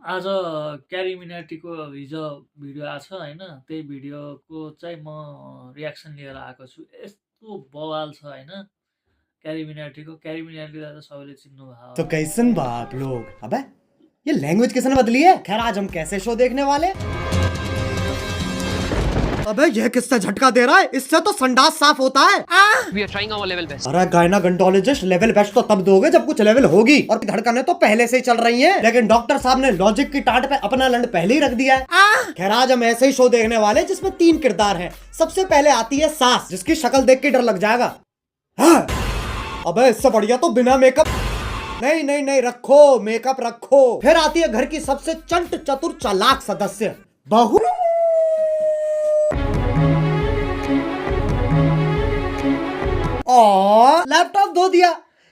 आज क्यारी मिनाटीको हिजो भिडियो आएको छ होइन, त्यही भिडियोको चाहिँ म रियाक्सन लिएर आएको छु। यस्तो बवाल छ होइन क्यारी मिनाटीको। क्यारी मिनाटीलाई त सबैले चिन्नुभयो तो होला। कैसन बा आप लोग? अबे ये लैंग्वेज किसने बदली है? खैर आज हम कैसे शो देखने वाले? अबे ये किससे झटका दे रहा है? इससे तो संडास साफ होता है। We are trying our level best. अरे गायनाकोलॉजिस्ट लेवल बेस्ट तो तब दोगे जब कुछ लेवल होगी, और धड़कनें तो पहले से ही चल रही हैं, लेकिन डॉक्टर साहब ने लॉजिक की टाट पे अपना लंड पहले ही रख दिया है। खैर आज हम ऐसे ही शो देखने वाले जिसमें 3 किरदार हैं। सबसे पहले आती है सास, जिसकी शक्ल देख के डर लग जाएगा। हाँ। अबे इससे बढ़िया तो बिना मेकअप। नहीं नहीं नहीं, रखो मेकअप रखो। फिर आती है घर की सबसे चंट चतुर चालाक सदस्य, बहू। और लैपटॉप धो दिया।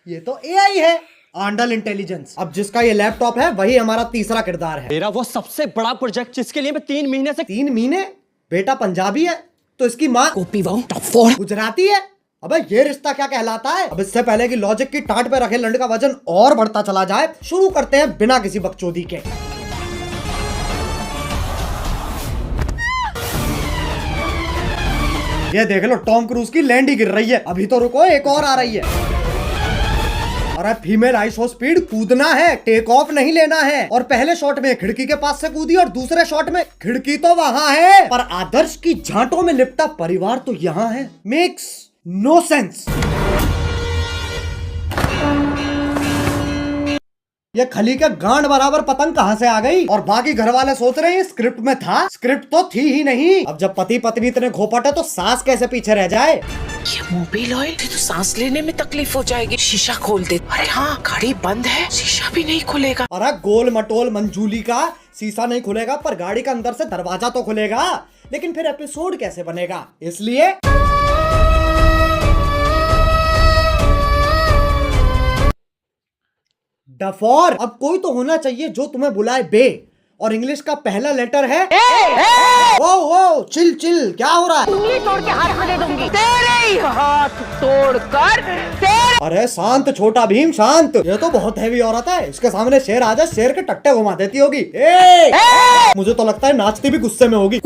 ये तो एआई है, आंडल इंटेलिजेंस। अब जिसका ये लैपटॉप है वही हमारा तीसरा किरदार है। मेरा वो सबसे बड़ा प्रोजेक्ट जिसके लिए मैं 3 महीने से 3 महीने? बेटा पंजाबी है तो इसकी माँ गुजराती है। अबे ये रिश्ता क्या कहलाता है? अब इससे पहले कि लॉजिक की टाट पे रखे लंड का वजन और बढ़ता चला जाए, शुरू करते हैं बिना किसी बकचोदी के। ये देख लो टॉम क्रूज की लैंड ही गिर रही है। अभी तो रुको, एक और आ रही है। अरे फीमेल आइसो स्पीड कूदना है, टेक ऑफ नहीं लेना है। और पहले शॉट में खिड़की के पास से कूदी और दूसरे शॉट में खिड़की तो वहां है पर आदर्श की झांटों में लिपटा परिवार तो यहाँ है। Makes no sense. ये खली के गांड बराबर पतंग कहां से आ गई? और बाकी घर वाले सोच रहे हैं स्क्रिप्ट में था, स्क्रिप्ट तो थी ही नहीं। अब जब पति पत्नी इतने घोपट है तो सास कैसे पीछे रह जाए? ये मोबिल ऑयल तो सांस लेने में तकलीफ हो जाएगी। शीशा खोल दे। अरे हाँ, गाड़ी बंद है, शीशा भी नहीं खुलेगा। अरे गोल मटोल मंजूली का शीशा नहीं खुलेगा पर गाड़ी का अंदर से दरवाजा तो खुलेगा, लेकिन फिर एपिसोड कैसे बनेगा? इसलिए डफोर। अब कोई तो होना चाहिए जो तुम्हें बुलाए बे, और इंग्लिश का पहला लेटर है ओ। ओ चिल चिल, क्या हो रहा है? उंगली तोड़ के हाथ दे दूंगी, तेरे ही हाथ तोड़कर तेरे। अरे शांत छोटा भीम शांत। ये तो बहुत हैवी औरत है, इसके सामने शेर आ जाए शेर के टट्टे घुमा देती होगी। मुझे तो लगता है नाचती भी गुस्से में होगी।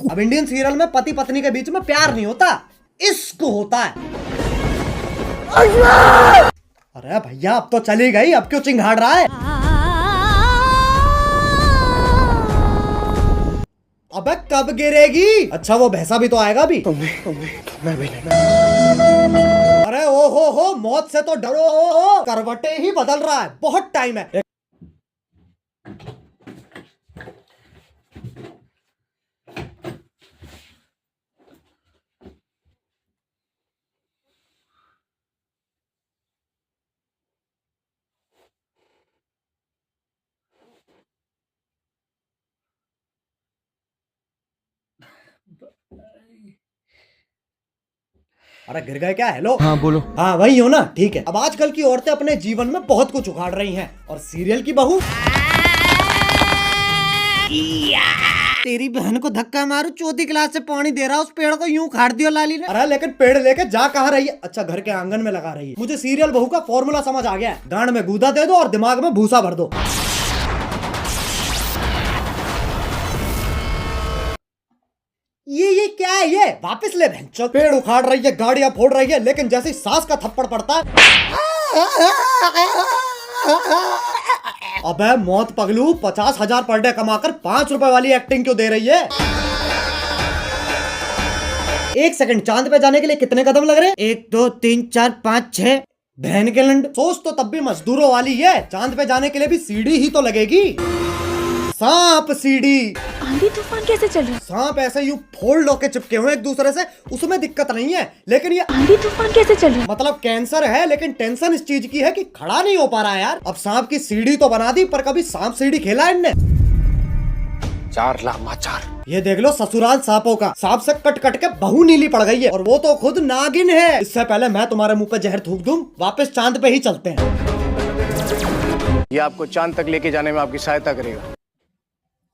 अब इंडियन सीरियल में पति पत्नी के बीच में प्यार नहीं होता, इश्क होता है। अरे भैया अब तो चली गई, अब क्यों चिंघाड़ रहा है? अबे कब गिरेगी? अच्छा वो भैंसा भी तो आएगा भी। मैं भी नहीं। अरे ओ हो मौत से तो डरो, करवटें ही बदल रहा है, बहुत टाइम है। अरे गिर गए क्या? हेलो हाँ बोलो। हाँ वही हो ना, ठीक है। अब आजकल की औरतें अपने जीवन में बहुत कुछ उखाड़ रही हैं, और सीरियल की बहू तेरी बहन को धक्का मारू, चौथी क्लास से पानी दे रहा, उस पेड़ को यूं उखाड़ दियो लाली ने। अरे लेकिन पेड़ लेके जा कहाँ रही है? अच्छा घर के आंगन में लगा रही है। मुझे सीरियल बहू का फॉर्मूला समझ आ गया है, गांड में गूदा दे दो और दिमाग में भूसा भर दो। ये क्या है? ये वापस ले बहन। पेड़ उखाड़ रही है, गाड़ियां फोड़ रही है, लेकिन जैसे ही सास का थप्पड़ पड़ता है अबे मौत पगलू, 50,000 पर डे कमाकर 5 रुपए वाली एक्टिंग क्यों दे रही है? 1 सेकंड, चांद पे जाने के लिए कितने कदम लग रहे हैं? 1 2 3 4 5 6। बहन के लंड, सोच तो तब भी मजदूरों वाली है, चांद पे जाने के लिए भी सीढ़ी ही तो लगेगी। सांप सीढ़ी। आंधी तूफान कैसे चल रहा है? सांप ऐसे यूं फोल्ड होके चिपके हुए एक दूसरे से, उसमें दिक्कत नहीं है, लेकिन ये आंधी तूफान कैसे चल रहा है? मतलब कैंसर है, लेकिन टेंशन इस चीज की है कि खड़ा नहीं हो पा रहा है यार। अब सांप की सीढ़ी तो बना दी, पर कभी सांप सीढ़ी खेला इनने? 4 लामाचार। ये देख लो ससुराल सांपों का। सांप से कट कट के बहू नीली पड़ गई है, और वो तो खुद नागिन है। इससे पहले मैं तुम्हारे मुंह पे जहर थूक दूं, वापस चांद पे ही चलते हैं। ये आपको चांद तक लेके जाने में आपकी सहायता करेगा।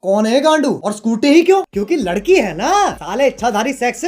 कौन है गांडू? और स्कूटी ही क्यों? क्योंकि लड़की है ना साले, इच्छाधारी सेक्स